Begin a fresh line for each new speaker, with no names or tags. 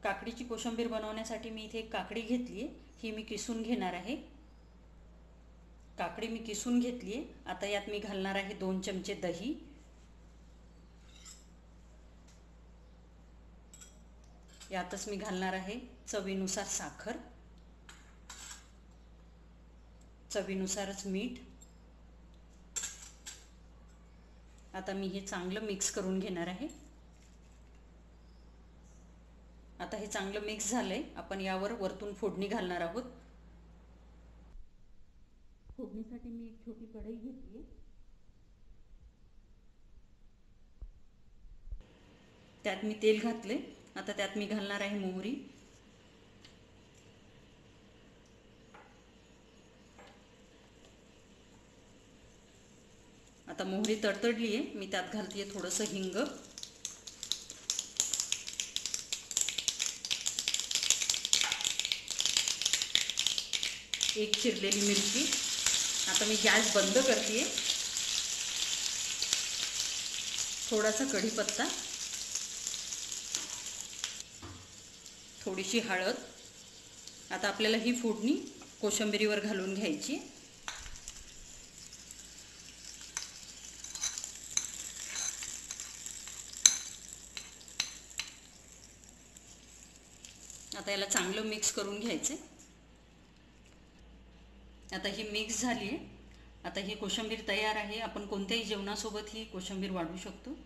काकडीची कोशिंबीर बनवण्यासाठी मी इथे एक काकडी घेतली आहे, ही मी किसून घेणार आहे। काकडी मी किसून घेतली आहे। आता यात मी घालणार आहे 2 चमचे दही, यातच मी घालणार आहे चवीनुसार साखर, चवीनुसारच मीठ। आता मी हे चांगलं मिक्स करून घेणार आहे। आता हे चांगलं मिक्स झालंय, आपण यावर वरतून फोडणी घालणार आहोत। फोडणीसाठी मी एक छोटी कढई घेतली, त्यात मी तेल घातले। आता त्यात मी घालणार आहे मोहरी, आता मोहरी तडतडली आहे, मी त्यात घालते थोडंसं हिंग, एक चिरलेली मिरची। आता मी गॅस बंद करते, थोडासा कढीपत्ता, थोडीशी हळद। आता आपल्याला ही फोडणी कोशिंबिरीवर घालून घ्यायची। आता याला चांगलं मिक्स करून घ्यायचे। आता ही मिक्स झाली आहे। आता ही कोशिंबीर तयार आहे। आपण कोणत्याही जेवणासोबत ही कोशिंबीर वाढू शकतो।